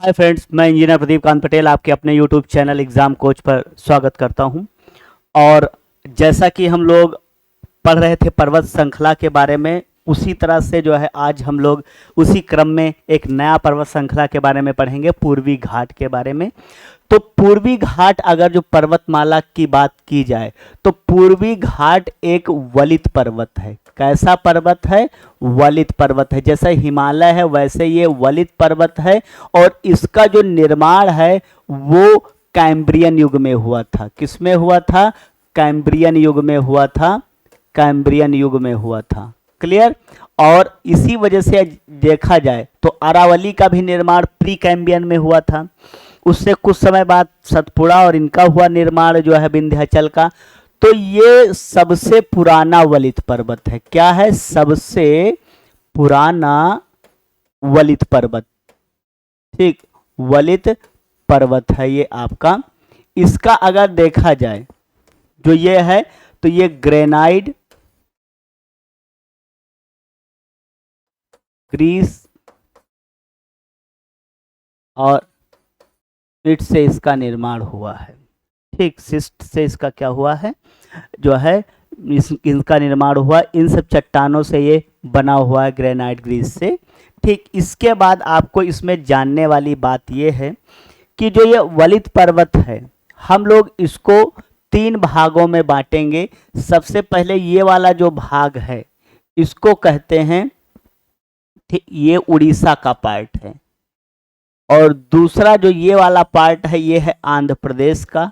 Hi friends, मैं engineer Pradeep Kant Patel आपके अपने यूट्यूब चैनल एग्ज़ाम कोच पर स्वागत करता हूं। और जैसा कि हम लोग पढ़ रहे थे पर्वत श्रृंखला के बारे में, उसी तरह से जो है आज हम लोग उसी क्रम में एक नया पर्वत श्रृंखला के बारे में पढ़ेंगे, पूर्वी घाट के बारे में। तो पूर्वी घाट, अगर जो पर्वतमाला की बात की जाए तो पूर्वी घाट एक वलित पर्वत है। कैसा पर्वत है? वलित पर्वत है। जैसे हिमालय है वैसे ये वलित पर्वत है। और इसका जो निर्माण है वो कैम्ब्रियन युग में हुआ था। किस में हुआ था? कैम्ब्रियन युग में हुआ था। कैम्ब्रियन युग में हुआ था। क्लियर? और इसी वजह से देखा जाए तो अरावली का भी निर्माण प्री कैम्ब्रियन में हुआ था। उससे कुछ समय बाद सतपुड़ा और इनका हुआ निर्माण जो है विंध्याचल का। तो ये सबसे पुराना वलित पर्वत है। क्या है? सबसे पुराना वलित पर्वत। ठीक, वलित पर्वत है ये आपका। इसका अगर देखा जाए जो ये है तो ये ग्रेनाइट ग्रीस और ईंट से इसका निर्माण हुआ है। ठीक, शिस्ट से इसका क्या हुआ है जो है इनका निर्माण हुआ। इन सब चट्टानों से ये बना हुआ है, ग्रेनाइट ग्रीस से। ठीक, इसके बाद आपको इसमें जानने वाली बात ये है कि जो ये वलित पर्वत है, हम लोग इसको 3 भागों में बांटेंगे। सबसे पहले ये वाला जो भाग है इसको कहते हैं, ठीक, ये उड़ीसा का पार्ट है। और दूसरा जो ये वाला पार्ट है ये है आंध्र प्रदेश का।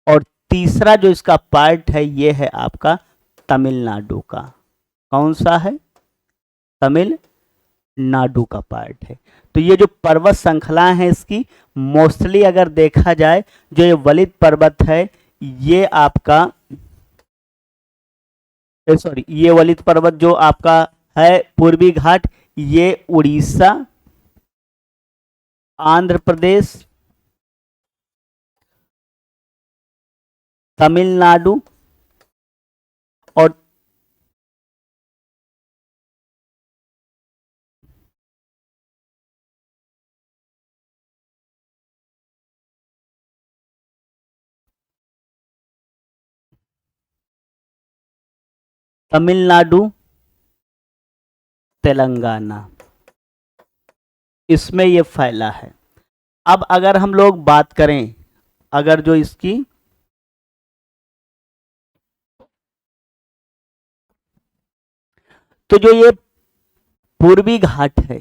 और तीसरा जो इसका पार्ट है ये है आपका तमिलनाडु का। कौन सा है? तमिलनाडु का पार्ट है। तो ये जो पर्वत श्रृंखला है इसकी मोस्टली अगर देखा जाए, जो ये वलित पर्वत है ये आपका सॉरी, ये वलित पर्वत जो आपका है पूर्वी घाट, ये उड़ीसा, आंध्र प्रदेश, तमिलनाडु और तमिलनाडु, तेलंगाना, इसमें ये फैला है। अब अगर हम लोग बात करें, अगर जो इसकी तो जो ये पूर्वी घाट है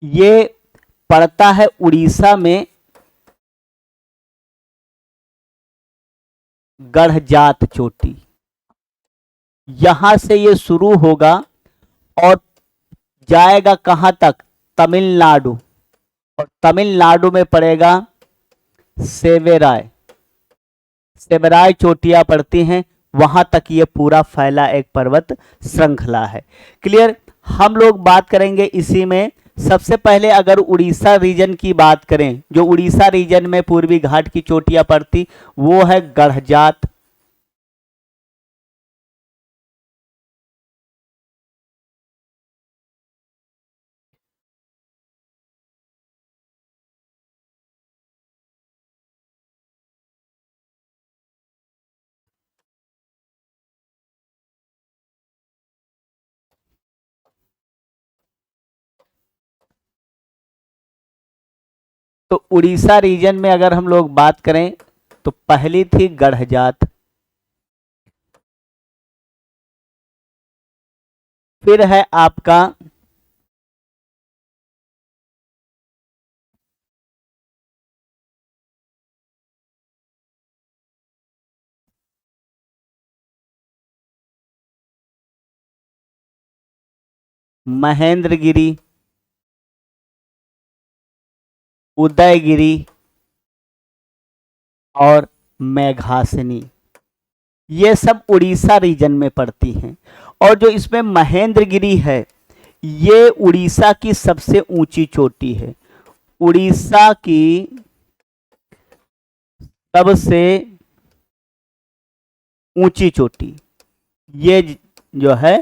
ये पड़ता है उड़ीसा में गढ़जात चोटी। यहां से ये शुरू होगा और जाएगा कहां तक? तमिलनाडु। और तमिलनाडु में पड़ेगा सेवेराय। सेवेराय चोटियां पड़ती हैं, वहां तक ये पूरा फैला एक पर्वत श्रृंखला है। क्लियर? हम लोग बात करेंगे इसी में। सबसे पहले अगर उड़ीसा रीजन की बात करें, जो उड़ीसा रीजन में पूर्वी घाट की चोटियां पड़ती वो है गढ़जात, तो उड़ीसा रीजन में अगर हम लोग बात करें तो पहली थी गढ़जात, फिर है आपका महेंद्रगिरी, उदयगिरी और मेघासनी। ये सब उड़ीसा रीजन में पड़ती हैं। और जो इसमें महेंद्रगिरी है ये उड़ीसा की सबसे ऊंची चोटी है। उड़ीसा की सबसे ऊंची चोटी ये जो है।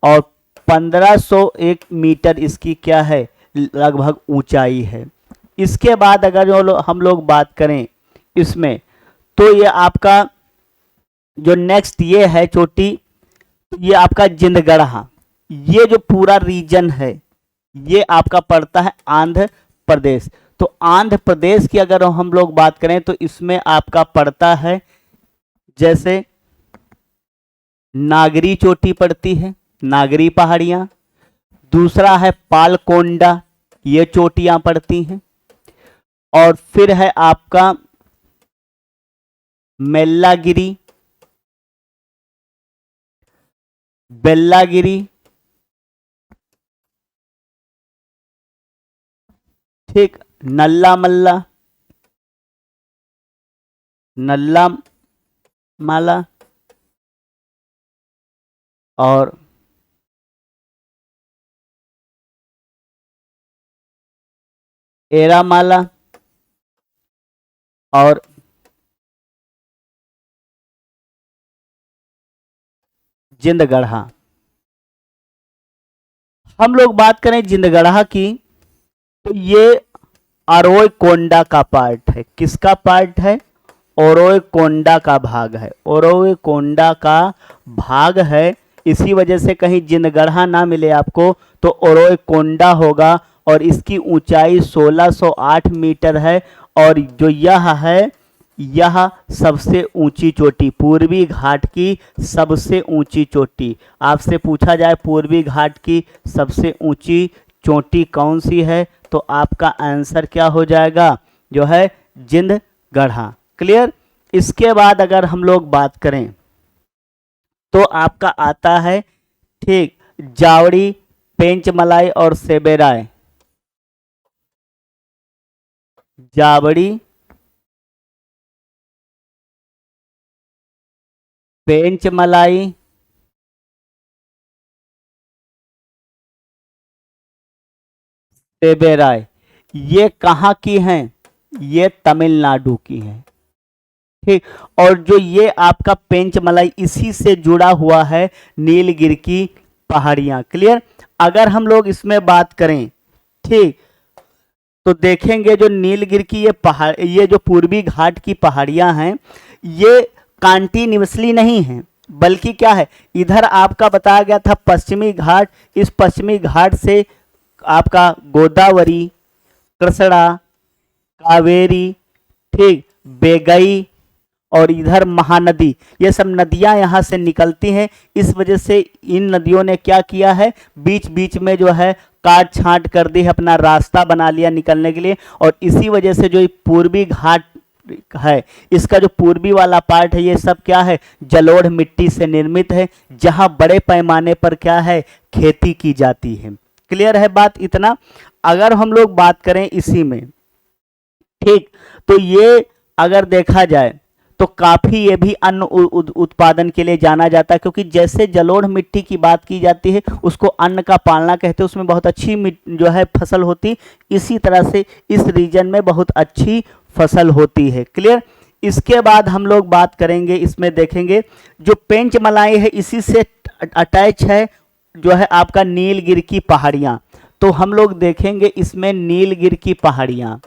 और 1501 मीटर इसकी क्या है? लगभग ऊंचाई है। इसके बाद अगर हम लोग बात करें इसमें, तो ये आपका जो नेक्स्ट ये है चोटी, ये आपका जिंदगढ़ा। ये जो पूरा रीजन है ये आपका पड़ता है आंध्र प्रदेश। तो आंध्र प्रदेश की अगर हम लोग बात करें तो इसमें आपका पड़ता है, जैसे नागरी चोटी पड़ती है, नागरी पहाड़ियां। दूसरा है पालकोंडा, ये चोटियां पड़ती हैं। और फिर है आपका मेल्लागिरी, बेल्लागिरी, ठीक, नल्ला मल्ला, नल्ला माला और एरामाला और जिंदगढ़ा। हम लोग बात करें जिंदगढ़ा की, तो ये अरोय कोंडा का पार्ट है। किसका पार्ट है? ओरोय कोंडा का भाग है, ओरोय कोंडा का भाग है। इसी वजह से कहीं जिंदगढ़ा ना मिले आपको तो ओरोय कोंडा होगा। और इसकी ऊंचाई 1608 मीटर है। और जो यह है, यह सबसे ऊंची चोटी, पूर्वी घाट की सबसे ऊंची चोटी। आपसे पूछा जाए पूर्वी घाट की सबसे ऊंची चोटी कौन सी है, तो आपका आंसर क्या हो जाएगा? जो है जिंदगढ़ा। क्लियर? इसके बाद अगर हम लोग बात करें तो आपका आता है, ठीक, जावड़ी, पेंचमलाई और सेबेराय। जावड़ी, पेंचमलाई, सेबेराय, ये कहाँ की हैं? ये तमिलनाडु की हैं। ठीक, और जो ये आपका पेंचमलाई, इसी से जुड़ा हुआ है नीलगिरी की पहाड़ियां। क्लियर? अगर हम लोग इसमें बात करें, ठीक, तो देखेंगे जो नीलगिरी की ये पहाड़, ये जो पूर्वी घाट की पहाड़ियां हैं, ये कॉन्टिन्यूसली नहीं है, बल्कि क्या है, इधर आपका बताया गया था पश्चिमी घाट। इस पश्चिमी घाट से आपका गोदावरी, कृष्णा, कावेरी, ठीक, बेगई और इधर महानदी, ये सब नदियां यहाँ से निकलती हैं। इस वजह से इन नदियों ने क्या किया है, बीच बीच में जो है काट छांट कर दी है, अपना रास्ता बना लिया निकलने के लिए। और इसी वजह से जो पूर्वी घाट है, इसका जो पूर्वी वाला पार्ट है, ये सब क्या है, जलोढ़ मिट्टी से निर्मित है, जहां बड़े पैमाने पर क्या है, खेती की जाती है। क्लियर है बात इतना? अगर हम लोग बात करें इसी में, ठीक, तो ये अगर देखा जाए तो काफी ये भी अन्न उत्पादन के लिए जाना जाता है, क्योंकि जैसे जलोढ़ मिट्टी की बात की जाती है उसको अन्न का पालना कहते हैं, उसमें बहुत अच्छी जो है फसल होती, इसी तरह से इस रीजन में बहुत अच्छी फसल होती है। क्लियर? इसके बाद हम लोग बात करेंगे, इसमें देखेंगे जो पेंचमलाई है, इसी से अटैच है जो है आपका नीलगिरी की पहाड़ियां। तो हम लोग देखेंगे इसमें नीलगिरी की पहाड़ियां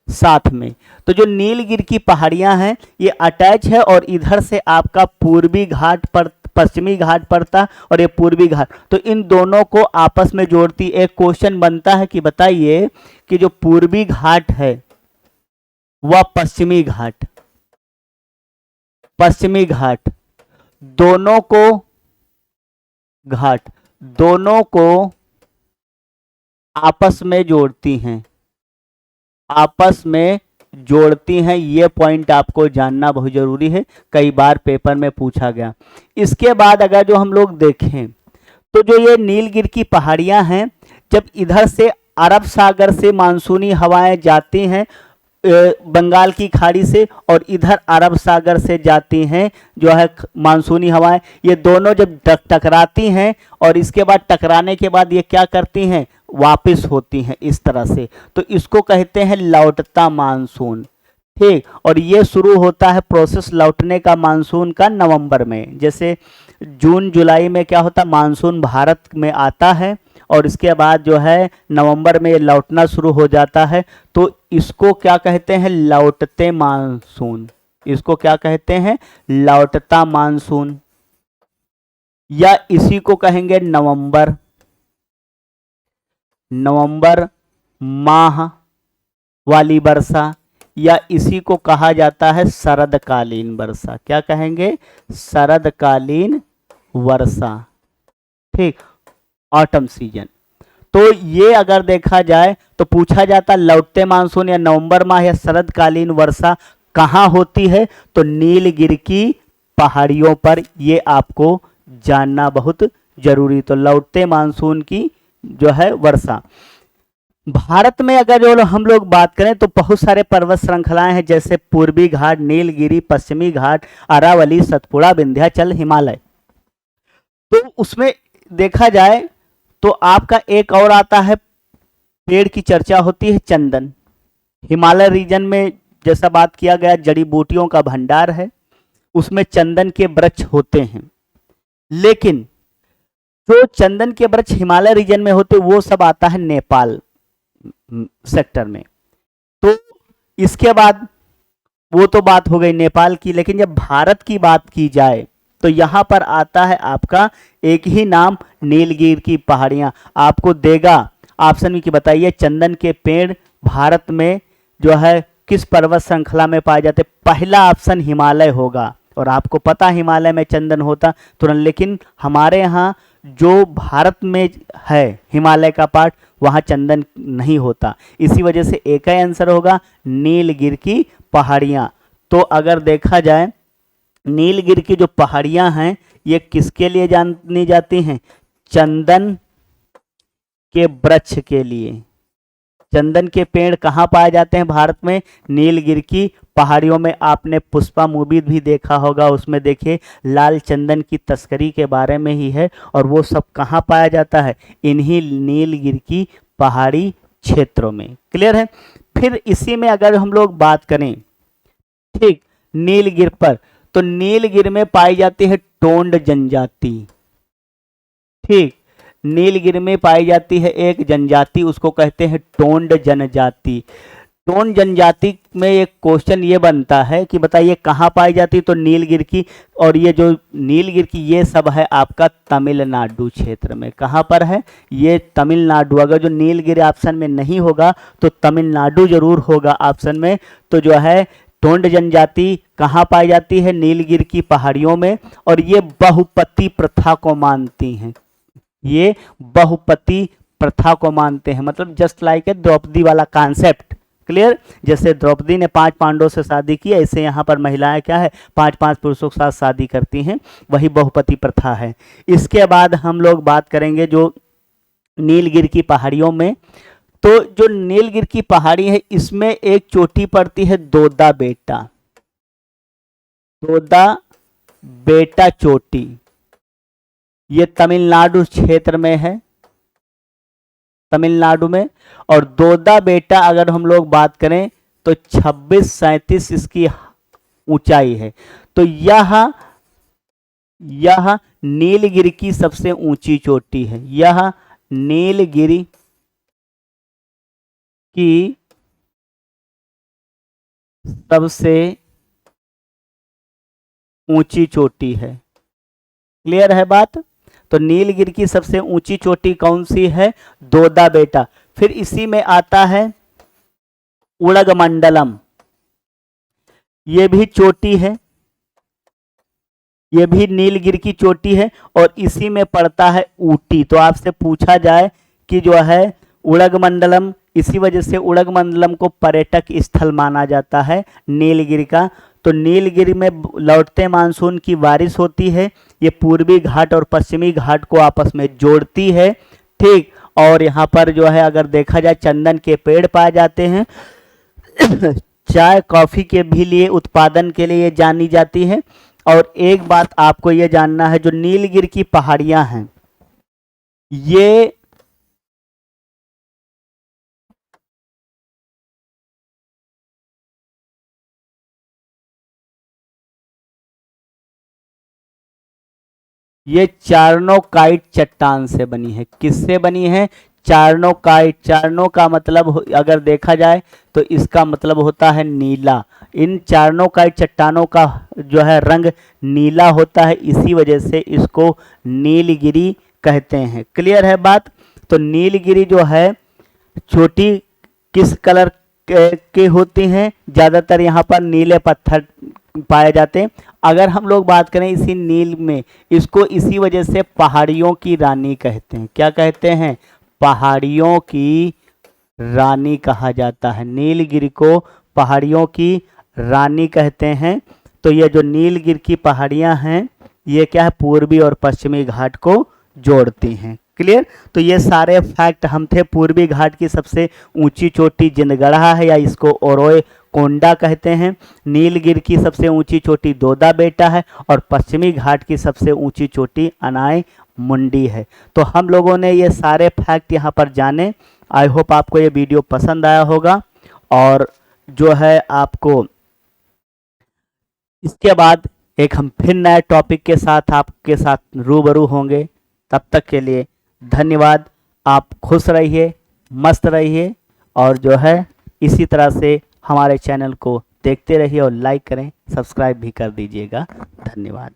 साथ में। तो जो नीलगिरी की पहाड़ियां हैं ये अटैच है, और इधर से आपका पूर्वी घाट पर, पश्चिमी घाट पड़ता और ये पूर्वी घाट, तो इन दोनों को आपस में जोड़ती। एक क्वेश्चन बनता है कि बताइए कि जो पूर्वी घाट है वह पश्चिमी घाट, पश्चिमी घाट दोनों को, घाट दोनों को आपस में जोड़ती हैं, आपस में जोड़ती हैं। ये पॉइंट आपको जानना बहुत जरूरी है, कई बार पेपर में पूछा गया। इसके बाद अगर जो हम लोग देखें तो जो ये नीलगिरी की पहाड़ियां हैं, जब इधर से अरब सागर से मानसूनी हवाएं जाती हैं बंगाल की खाड़ी से, और इधर अरब सागर से जाती हैं जो है मानसूनी हवाएं, ये दोनों जब टकराती हैं और इसके बाद टकराने के बाद ये क्या करती हैं, वापस होती हैं इस तरह से, तो इसको कहते हैं लौटता मानसून। ठीक, और ये शुरू होता है प्रोसेस लौटने का मानसून का नवंबर में। जैसे जून जुलाई में क्या होता है, मानसून भारत में आता है और इसके बाद जो है नवंबर में ये लौटना शुरू हो जाता है। तो इसको क्या कहते हैं? लौटते मानसून। इसको क्या कहते हैं? लौटता मानसून, या इसी को कहेंगे नवंबर, नवंबर माह वाली वर्षा, या इसी को कहा जाता है शरदकालीन वर्षा। क्या कहेंगे? शरदकालीन वर्षा। ठीक, ऑटम सीजन। तो ये अगर देखा जाए तो पूछा जाता लौटते मानसून या नवंबर माह या शरदकालीन वर्षा कहाँ होती है, तो नीलगिरी की पहाड़ियों पर। ये आपको जानना बहुत जरूरी। तो लौटते मानसून की जो है वर्षा। भारत में अगर जो हम लोग बात करें तो बहुत सारे पर्वत श्रृंखलाएं हैं, जैसे पूर्वी घाट, नीलगिरी, पश्चिमी घाट, अरावली, सतपुड़ा, विंध्याचल, हिमालय। तो उसमें देखा जाए तो आपका एक और आता है, पेड़ की चर्चा होती है, चंदन। हिमालय रीजन में जैसा बात किया गया जड़ी बूटियों का भंडार है, उसमें चंदन के वृक्ष होते हैं। लेकिन जो चंदन के वृक्ष हिमालय रीजन में होते वो सब आता है नेपाल सेक्टर में। तो इसके बाद वो तो बात हो गई नेपाल की, लेकिन जब भारत की बात की जाए तो यहां पर आता है आपका एक ही नाम, नीलगिरी की पहाड़ियां। आपको देगा ऑप्शन में कि बताइए चंदन के पेड़ भारत में जो है किस पर्वत श्रृंखला में पाए जाते? पहला ऑप्शन हिमालय होगा, और आपको पता हिमालय में चंदन होता तुरंत। लेकिन हमारे यहाँ जो भारत में है हिमालय का पार्ट, वहाँ चंदन नहीं होता। इसी वजह से एक ही आंसर होगा, नीलगिरी की पहाड़ियाँ। तो अगर देखा जाए नीलगिरी की जो पहाड़ियाँ हैं ये किसके लिए जानी जाती हैं? चंदन के वृक्ष के लिए। चंदन के पेड़ कहाँ पाए जाते हैं भारत में? नीलगिरी की पहाड़ियों में। आपने पुष्पा मूवी भी देखा होगा, उसमें देखिए लाल चंदन की तस्करी के बारे में ही है, और वो सब कहाँ पाया जाता है? इन्हीं नीलगिरी की पहाड़ी क्षेत्रों में। क्लियर है? फिर इसी में अगर हम लोग बात करें, ठीक, नीलगिरी पर, तो नीलगिरी में पाई जाती है टोंड जनजाति। ठीक, नीलगिरी में पाई जाती है एक जनजाति, उसको कहते हैं टोंड जनजाति। टोंड जनजाति में एक क्वेश्चन ये बनता है कि बताइए कहाँ पाई जाती? तो नीलगिरी की। और ये जो नीलगिरी की ये सब है आपका तमिलनाडु क्षेत्र में। कहाँ पर है? ये तमिलनाडु। अगर जो नीलगिरी ऑप्शन में नहीं होगा तो तमिलनाडु जरूर होगा ऑप्शन में। तो जो है टोंड जनजाति कहाँ पाई जाती है? नीलगिरी की पहाड़ियों में। और ये बहुपति प्रथा को मानती हैं। ये बहुपति प्रथा को मानते हैं, मतलब जस्ट लाइक ए द्रौपदी वाला कॉन्सेप्ट। क्लियर? जैसे द्रौपदी ने 5 पांडवों से शादी की, ऐसे यहाँ पर महिलाएं क्या है 5-5 पुरुषों के साथ शादी करती हैं, वही बहुपति प्रथा है। इसके बाद हम लोग बात करेंगे जो नीलगिरी की पहाड़ियों में। तो जो नीलगिरी की पहाड़ी है इसमें एक चोटी पड़ती है दोदा बेटा। दोदा बेटा चोटी, ये तमिलनाडु क्षेत्र में है, तमिलनाडु में। और दोदा बेटा अगर हम लोग बात करें तो 2637 इसकी ऊंचाई है। तो यह नीलगिरी की सबसे ऊंची चोटी है। यह नीलगिरी की सबसे ऊंची चोटी है। क्लियर है बात? तो नीलगिरी की सबसे ऊंची चोटी कौन सी है? दोदा बेटा। फिर इसी में आता है उड़गमंडलम, ये भी चोटी है, ये भी नीलगिरी की चोटी है। और इसी में पड़ता है ऊटी। तो आपसे पूछा जाए कि जो है उड़गमंडलम, इसी वजह से उड़गमंडलम को पर्यटक स्थल माना जाता है नीलगिरी का। तो नीलगिरी में लौटते मानसून की बारिश होती है, ये पूर्वी घाट और पश्चिमी घाट को आपस में जोड़ती है। ठीक, और यहाँ पर जो है अगर देखा जाए चंदन के पेड़ पाए जाते हैं। चाय कॉफी के भी लिए उत्पादन के लिए जानी जाती है। और एक बात आपको ये जानना है, जो नीलगिरी की पहाड़ियां हैं ये ये चार्नोकाइट चट्टान से बनी है। किससे बनी है? चार्नोकाइट। चार्नो का मतलब अगर देखा जाए तो इसका मतलब होता है नीला। इन चार्नोकाइट चट्टानों का जो है रंग नीला होता है, इसी वजह से इसको नीलगिरी कहते हैं। क्लियर है बात? तो नीलगिरी जो है चोटी किस कलर के होती हैं? ज़्यादातर यहाँ पर नीले पत्थर पाए जाते हैं। अगर हम लोग बात करें इसी नील में, इसको इसी वजह से पहाड़ियों की रानी कहते हैं। क्या कहते हैं? पहाड़ियों की रानी कहा जाता है। नीलगिरी को पहाड़ियों की रानी कहते हैं। तो ये जो नीलगिरी की पहाड़ियाँ हैं, ये क्या है? पूर्वी और पश्चिमी घाट को जोड़ती हैं। क्लियर? तो ये सारे फैक्ट हम थे। पूर्वी घाट की सबसे ऊंची चोटी जिंदगढ़ा है या इसको ओरोए कोंडा कहते हैं। नीलगिरी की सबसे ऊंची चोटी दोदा बेटा है और पश्चिमी घाट की सबसे ऊंची चोटी अनाई मुंडी है। तो हम लोगों ने ये सारे फैक्ट यहाँ पर जाने। आई होप आपको ये वीडियो पसंद आया होगा और जो है आपको इसके बाद एक हम फिर नए टॉपिक के साथ आपके साथ रूबरू होंगे। तब तक के लिए धन्यवाद। आप खुश रहिए, मस्त रहिए और जो है इसी तरह से हमारे चैनल को देखते रहिए और लाइक करें, सब्सक्राइब भी कर दीजिएगा। धन्यवाद।